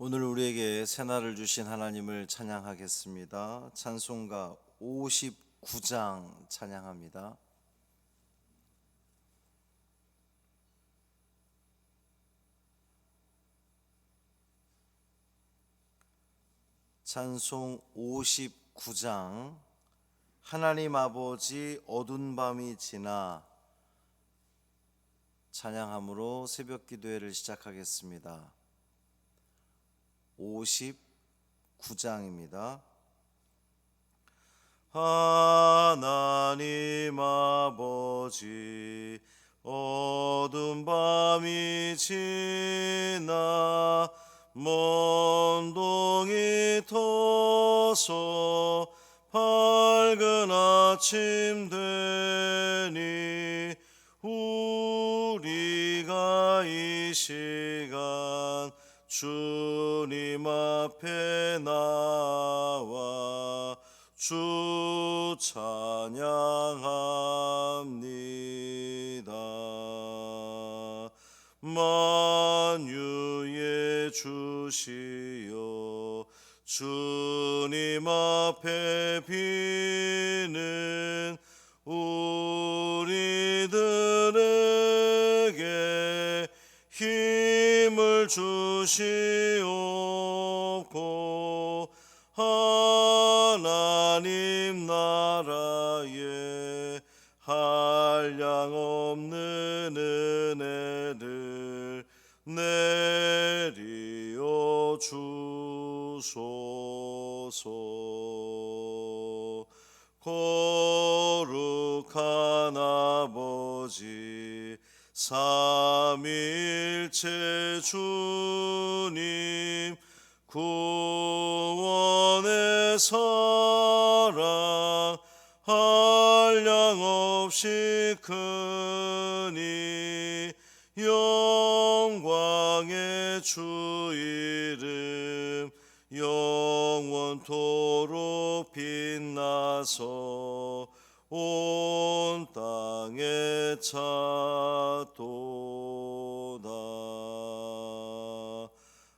오늘 우리에게 새날을 주신 하나님을 찬양하겠습니다. 찬송가 59장 찬양합니다. 찬송 59장. 하나님 아버지 어두운 밤이 지나 찬양함으로 새벽 기도회를 시작하겠습니다. 59장입니다. 하나님 아버지 어두운 밤이 지나 먼 동이 터서 밝은 아침 되니 우리가 이 시간 주님 앞에 나와 주 찬양합니다. 만유의 주시여 주님 앞에 비는 우리들에게 힘을 주시옵고 하나님 나라에 한량없는 은혜를 내리어 주소서. 거룩한 아버지 삼위일체 주님 구원의 사랑 한량없이 크니 영광의 주 이름 영원토록 빛나서 온 땅에 차도다.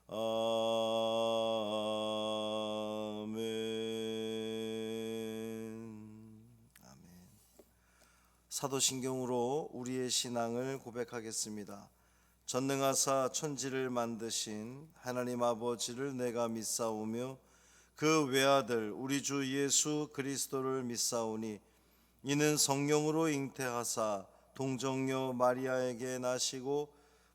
아멘. 사도신경으로 우리의 신앙을 고백하겠습니다. 전능하사 천지를 만드신 하나님 아버지를 내가 믿사오며 그 외아들 우리 주 예수 그리스도를 믿사오니 이는 성령으로 잉태하사 동정녀 마리아에게 나시고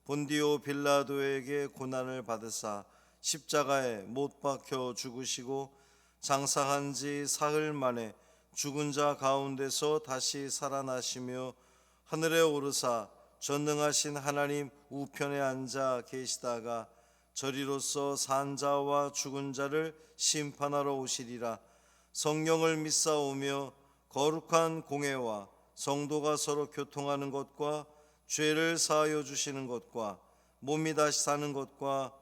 본디오 빌라도에게 고난을 받으사 십자가에 못 박혀 죽으시고 장사한 지 사흘 만에 죽은 자 가운데서 다시 살아나시며 하늘에 오르사 전능하신 하나님 우편에 앉아 계시다가 저리로서 산 자와 죽은 자를 심판하러 오시리라. 성령을 믿사오며 거룩한 공회와 성도가 서로 교통하는 것과 죄를 사하여 주시는 것과 몸이 다시 사는 것과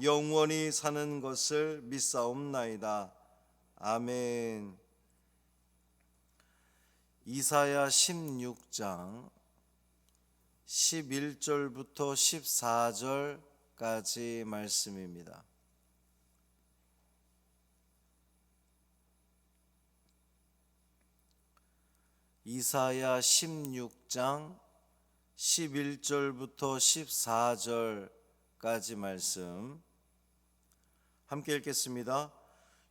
영원히 사는 것을 믿사옵나이다. 아멘. 이사야 16장 11절부터 14절까지 말씀입니다. 이사야 16장 11절부터 14절까지 말씀 함께 읽겠습니다.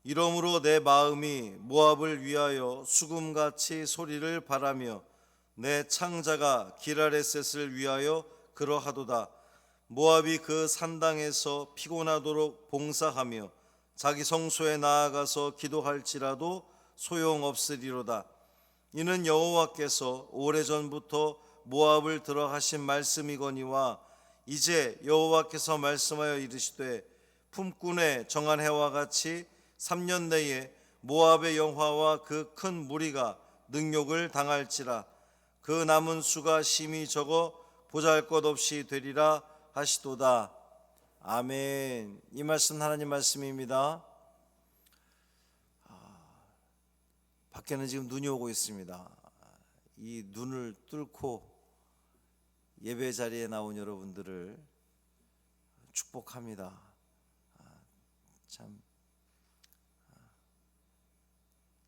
이러므로 내 마음이 모압을 위하여 수금같이 소리를 바라며 내 창자가 기라레셋을 위하여 그러하도다. 모압이 그 산당에서 피곤하도록 봉사하며 자기 성소에 나아가서 기도할지라도 소용없으리로다. 이는 여호와께서 오래전부터 모압을 들어하신 말씀이거니와 이제 여호와께서 말씀하여 이르시되 품꾼의 정한 해와 같이 3년 내에 모압의 영화와 그 큰 무리가 능욕을 당할지라. 그 남은 수가 심히 적어 보잘것없이 되리라 하시도다. 아멘. 이 말씀 하나님 말씀입니다. 밖에는 지금 눈이 오고 있습니다. 이 눈을 뚫고 예배 자리에 나온 여러분들을 축복합니다. 참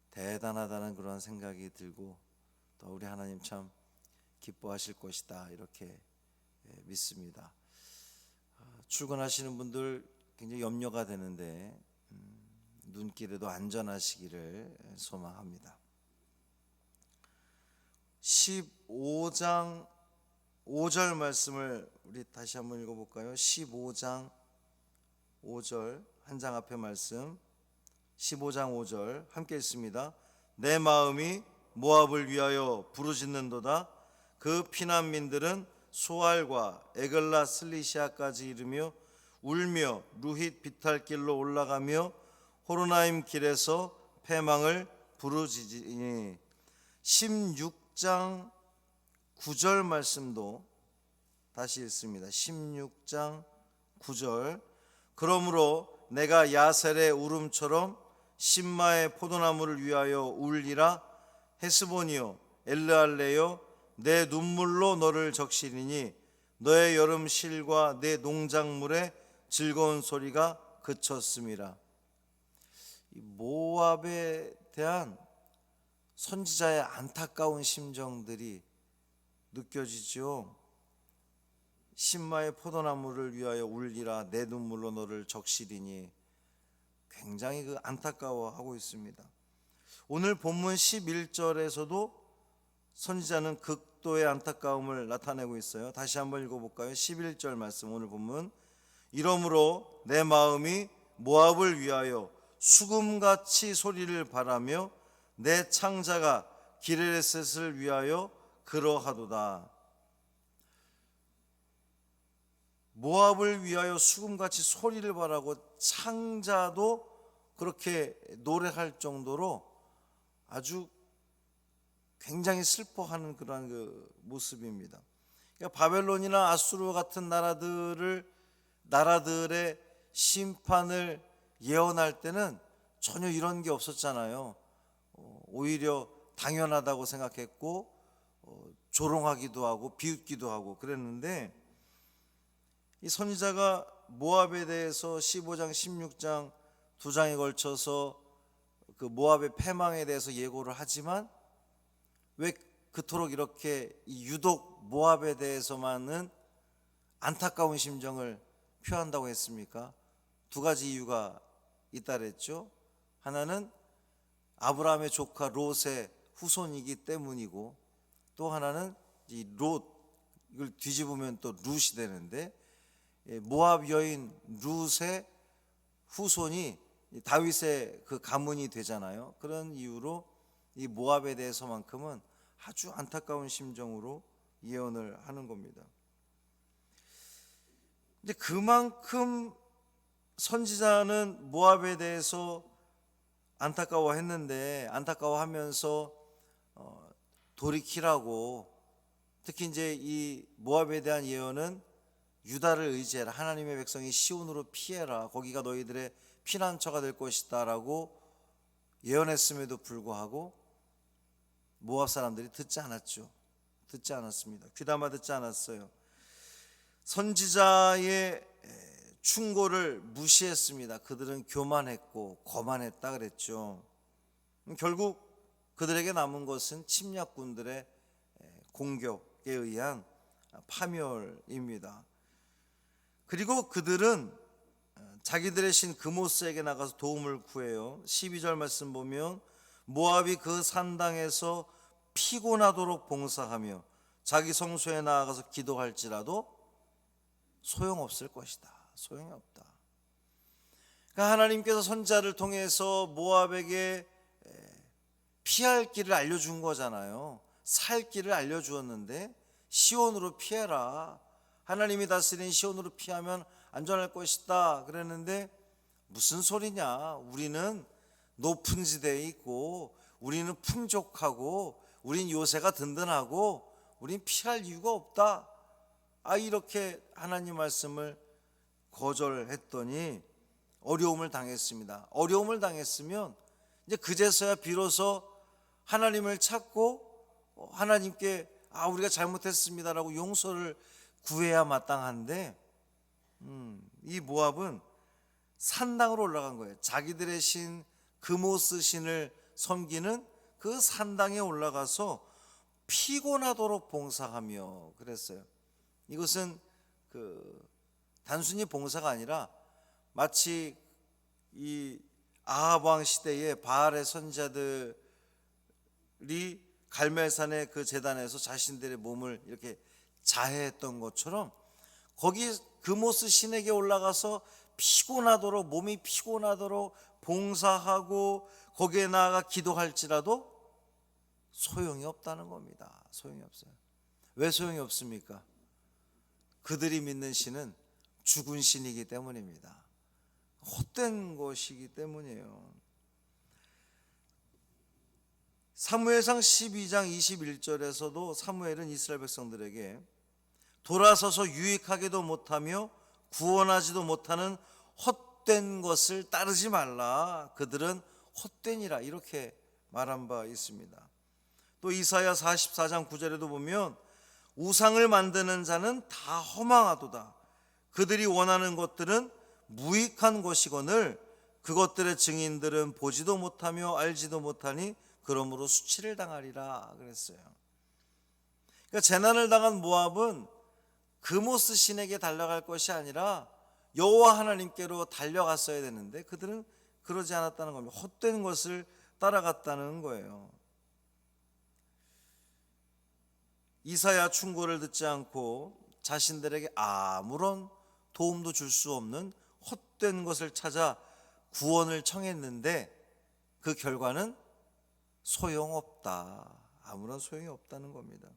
대단하다는 그런 생각이 들고 또 우리 하나님 참 기뻐하실 것이다 이렇게 믿습니다. 출근하시는 분들 굉장히 염려가 되는데 눈길에도 안전하시기를 소망합니다. 15장 5절 말씀을 우리 다시 한번 읽어볼까요? 15장 5절 한 장 앞에 말씀 15장 5절 함께 읽습니다. 내 마음이 모압을 위하여 부르짖는도다. 그 피난민들은 소알과 에글라 슬리시아까지 이르며 울며 루힛 비탈길로 올라가며 호로나임 길에서 패망을 부르짖으니 16장 9절 말씀도 다시 읽습니다. 16장 9절 그러므로 내가 야셀의 울음처럼 심마의 포도나무를 위하여 울리라. 헤스본이여 엘르알레여 내 눈물로 너를 적시리니 너의 여름 실과 내 농작물의 즐거운 소리가 그쳤음이라. 모압에 대한 선지자의 안타까운 심정들이 느껴지죠. 신마의 포도나무를 위하여 울리라. 내 눈물로 너를 적시리니 굉장히 그 안타까워하고 있습니다. 오늘 본문 11절에서도 선지자는 극도의 안타까움을 나타내고 있어요. 다시 한번 읽어볼까요? 11절 말씀 오늘 본문 이러므로 내 마음이 모압을 위하여 수금같이 소리를 바라며 내 창자가 기레셋을 위하여 그러하도다. 모압을 위하여 수금같이 소리를 바라고 창자도 그렇게 노래할 정도로 아주 굉장히 슬퍼하는 그런 그 모습입니다. 그러니까 바벨론이나 아수르 같은 나라들의 심판을 예언할 때는 전혀 이런 게 없었잖아요. 오히려 당연하다고 생각했고 조롱하기도 하고 비웃기도 하고 그랬는데 이 선지자가 모압에 대해서 15장 16장 두 장에 걸쳐서 그 모압의 패망에 대해서 예고를 하지만 왜 그토록 이렇게 유독 모압에 대해서만은 안타까운 심정을 표한다고 했습니까? 두 가지 이유가 있다 그랬죠. 하나는 아브라함의 조카 롯의 후손이기 때문이고 또 하나는 이 롯 이걸 뒤집으면 또 룻이 되는데 모압 여인 룻의 후손이 다윗의 그 가문이 되잖아요. 그런 이유로 이 모압에 대해서만큼은 아주 안타까운 심정으로 예언을 하는 겁니다. 이제 그만큼 선지자는 모압에 대해서 안타까워하면서 돌이키라고 특히 이제 이 모압에 대한 예언은 유다를 의지해라. 하나님의 백성이 시온으로 피해라. 거기가 너희들의 피난처가 될 것이다 라고 예언했음에도 불구하고 모압 사람들이 듣지 않았습니다. 귀담아 듣지 않았어요. 선지자의 충고를 무시했습니다. 그들은 교만했고 거만했다 그랬죠. 결국 그들에게 남은 것은 침략군들의 공격에 의한 파멸입니다. 그리고 그들은 자기들의 신 그모스에게 나가서 도움을 구해요. 12절 말씀 보면 모압이 그 산당에서 피곤하도록 봉사하며 자기 성소에 나아가서 기도할지라도 소용없을 것이다. 소용이 없다. 그러니까 하나님께서 선지자를 통해서 모압에게 피할 길을 알려준 거잖아요. 살 길을 알려주었는데 시온으로 피해라. 하나님이 다스린 시온으로 피하면 안전할 것이다 그랬는데 무슨 소리냐. 우리는 높은 지대에 있고 우리는 풍족하고 우린 요새가 든든하고 우린 피할 이유가 없다. 이렇게 하나님 말씀을 거절했더니 어려움을 당했습니다. 어려움을 당했으면 이제 그제서야 비로소 하나님을 찾고 하나님께 우리가 잘못했습니다라고 용서를 구해야 마땅한데 이 모압은 산당으로 올라간 거예요. 자기들의 신 그모스 신을 섬기는 그 산당에 올라가서 피곤하도록 봉사하며 그랬어요. 이것은 단순히 봉사가 아니라 마치 이 아합 왕 시대의 바알의 선지자들이 갈멜산의 그 제단에서 자신들의 몸을 이렇게 자해했던 것처럼 거기 그모스 신에게 올라가서 피곤하도록, 몸이 피곤하도록 봉사하고 거기에 나아가 기도할지라도 소용이 없다는 겁니다. 소용이 없어요. 왜 소용이 없습니까? 그들이 믿는 신은 죽은 신이기 때문입니다. 헛된 것이기 때문이에요. 사무엘상 12장 21절에서도 사무엘은 이스라엘 백성들에게 돌아서서 유익하게도 못하며 구원하지도 못하는 헛된 것을 따르지 말라. 그들은 헛되니라. 이렇게 말한 바 있습니다. 또 이사야 44장 9절에도 보면 우상을 만드는 자는 다 허망하도다. 그들이 원하는 것들은 무익한 것이거늘 그것들의 증인들은 보지도 못하며 알지도 못하니 그러므로 수치를 당하리라 그랬어요. 그러니까 재난을 당한 모압은 그모스 신에게 달려갈 것이 아니라 여호와 하나님께로 달려갔어야 되는데 그들은 그러지 않았다는 겁니다. 헛된 것을 따라갔다는 거예요. 이사야 충고를 듣지 않고 자신들에게 아무런 도움도 줄 수 없는 헛된 것을 찾아 구원을 청했는데 그 결과는 소용없다. 아무런 소용이 없다는 겁니다.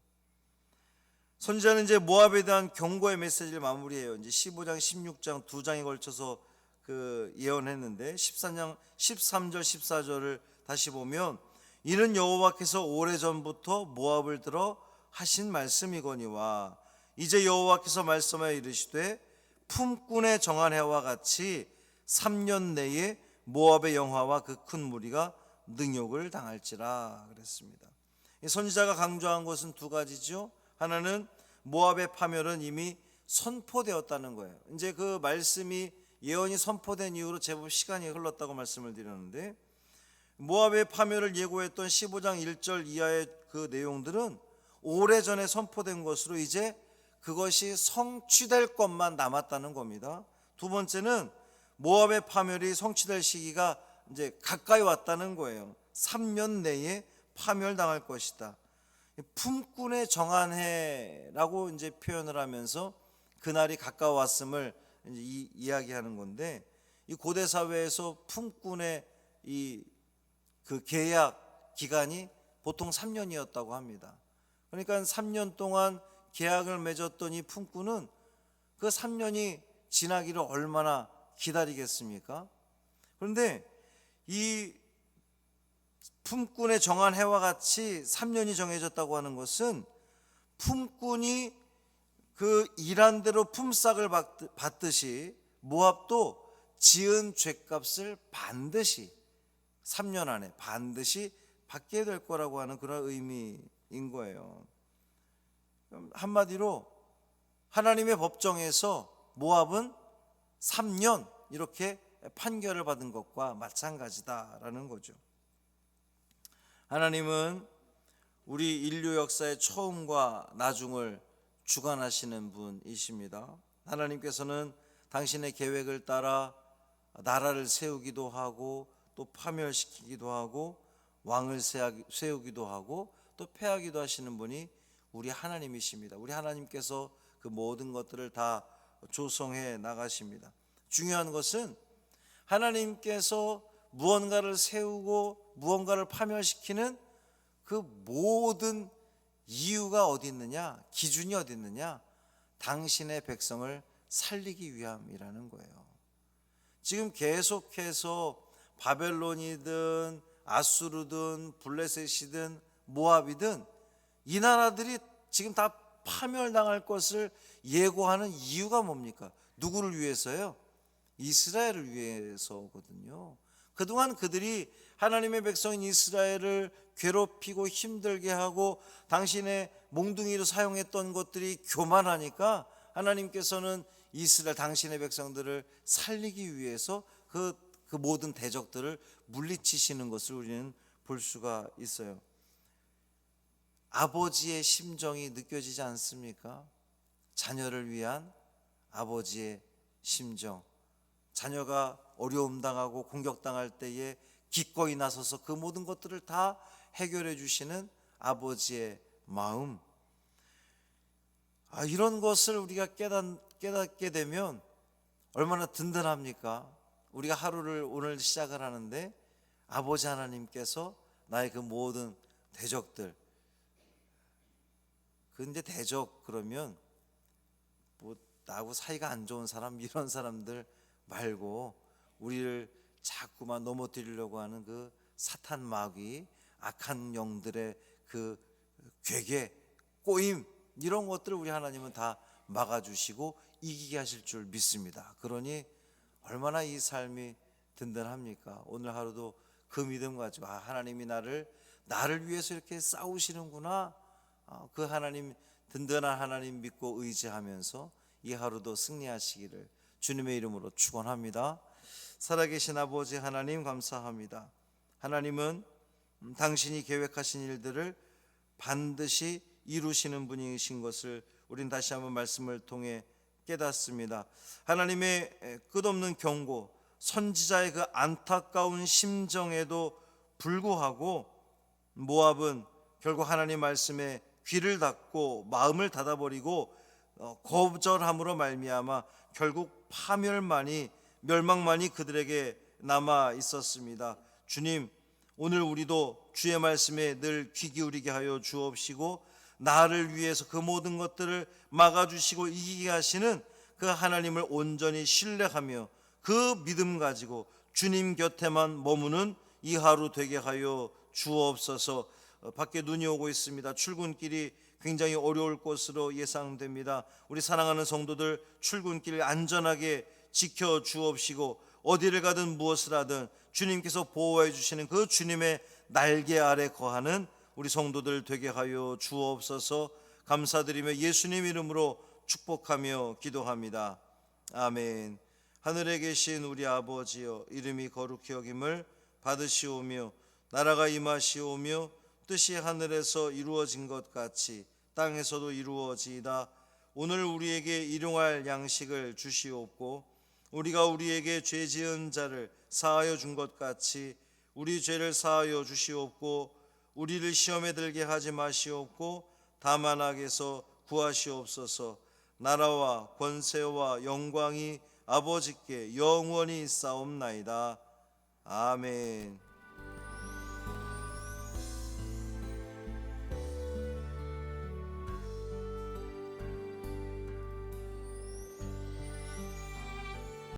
선지자는 이제 모압에 대한 경고의 메시지를 마무리해요. 이제 15장, 16장 두 장에 걸쳐서 예언했는데 13절, 14절을 다시 보면 이는 여호와께서 오래전부터 모압을 들어 하신 말씀이거니와 이제 여호와께서 말씀하여 이르시되 품꾼의 정한 해와 같이 3년 내에 모압의 영화와 그 큰 무리가 능욕을 당할지라 그랬습니다. 선지자가 강조한 것은 두 가지죠. 하나는 모압의 파멸은 이미 선포되었다는 거예요. 이제 그 말씀이 예언이 선포된 이후로 제법 시간이 흘렀다고 말씀을 드렸는데 모압의 파멸을 예고했던 15장 1절 이하의 그 내용들은 오래전에 선포된 것으로 이제 그것이 성취될 것만 남았다는 겁니다. 두 번째는 모압의 파멸이 성취될 시기가 이제 가까이 왔다는 거예요. 3년 내에 파멸당할 것이다. 품꾼의 정한 해라고 이제 표현을 하면서 그날이 가까웠음을 이제 이야기하는 건데 이 고대 사회에서 품꾼의 그 계약 기간이 보통 3년이었다고 합니다. 그러니까 3년 동안 계약을 맺었던 이 품꾼은 그 3년이 지나기를 얼마나 기다리겠습니까? 그런데 이 품꾼의 정한 해와 같이 3년이 정해졌다고 하는 것은 품꾼이 그 일한 대로 품삯을 받듯이 모압도 지은 죄값을 반드시 3년 안에 반드시 받게 될 거라고 하는 그런 의미인 거예요. 한마디로 하나님의 법정에서 모압은 3년 이렇게 판결을 받은 것과 마찬가지다라는 거죠. 하나님은 우리 인류 역사의 처음과 나중을 주관하시는 분이십니다. 하나님께서는 당신의 계획을 따라 나라를 세우기도 하고 또 파멸시키기도 하고 왕을 세우기도 하고 또 패하기도 하시는 분이 우리 하나님이십니다. 우리 하나님께서 그 모든 것들을 다 조성해 나가십니다. 중요한 것은 하나님께서 무언가를 세우고 무언가를 파멸시키는 그 모든 이유가 어디 있느냐, 기준이 어디 있느냐, 당신의 백성을 살리기 위함이라는 거예요. 지금 계속해서 바벨론이든 아수르든 블레셋이든 모압이든 이 나라들이 지금 다 파멸당할 것을 예고하는 이유가 뭡니까? 누구를 위해서요? 이스라엘을 위해서거든요. 그동안 그들이 하나님의 백성인 이스라엘을 괴롭히고 힘들게 하고 당신의 몽둥이로 사용했던 것들이 교만하니까 하나님께서는 이스라엘 당신의 백성들을 살리기 위해서 그 모든 대적들을 물리치시는 것을 우리는 볼 수가 있어요. 아버지의 심정이 느껴지지 않습니까? 자녀를 위한 아버지의 심정. 자녀가 어려움 당하고 공격당할 때에 기꺼이 나서서 그 모든 것들을 다 해결해 주시는 아버지의 마음. 이런 것을 우리가 깨닫게 되면 얼마나 든든합니까? 우리가 하루를 오늘 시작을 하는데 아버지 하나님께서 나의 그 모든 대적들, 근데 대적 그러면 뭐 나하고 사이가 안 좋은 사람, 이런 사람들 말고 우리를 자꾸만 넘어뜨리려고 하는 그 사탄 마귀, 악한 영들의 그 괴계, 꼬임, 이런 것들을 우리 하나님은 다 막아주시고 이기게 하실 줄 믿습니다. 그러니 얼마나 이 삶이 든든합니까? 오늘 하루도 그 믿음 가지고 하나님이 나를 위해서 이렇게 싸우시는구나. 그 하나님, 든든한 하나님 믿고 의지하면서 이 하루도 승리하시기를 주님의 이름으로 축원합니다. 살아계신 아버지 하나님 감사합니다. 하나님은 당신이 계획하신 일들을 반드시 이루시는 분이신 것을 우린 다시 한번 말씀을 통해 깨닫습니다. 하나님의 끝없는 경고, 선지자의 그 안타까운 심정에도 불구하고 모압은 결국 하나님 말씀에 귀를 닫고 마음을 닫아버리고 거절함으로 말미암아 결국 멸망만이 그들에게 남아 있었습니다. 주님, 오늘 우리도 주의 말씀에 늘 귀 기울이게 하여 주옵시고 나를 위해서 그 모든 것들을 막아주시고 이기게 하시는 그 하나님을 온전히 신뢰하며 그 믿음 가지고 주님 곁에만 머무는 이 하루 되게 하여 주옵소서. 밖에 눈이 오고 있습니다. 출근길이 굉장히 어려울 것으로 예상됩니다. 우리 사랑하는 성도들 출근길 안전하게 지켜 주옵시고 어디를 가든 무엇을 하든 주님께서 보호해 주시는 그 주님의 날개 아래 거하는 우리 성도들 되게 하여 주옵소서. 감사드리며 예수님 이름으로 축복하며 기도합니다. 아멘. 하늘에 계신 우리 아버지여, 이름이 거룩히 여김을 받으시오며 나라가 임하시오며 뜻이 하늘에서 이루어진 것 같이 땅에서도 이루어지이다. 오늘 우리에게 일용할 양식을 주시옵고 우리가 우리에게 죄 지은 자를 사하여 준 것 같이 우리 죄를 사하여 주시옵고 우리를 시험에 들게 하지 마시옵고 다만 악에서 구하시옵소서. 나라와 권세와 영광이 아버지께 영원히 있사옵나이다. 아멘.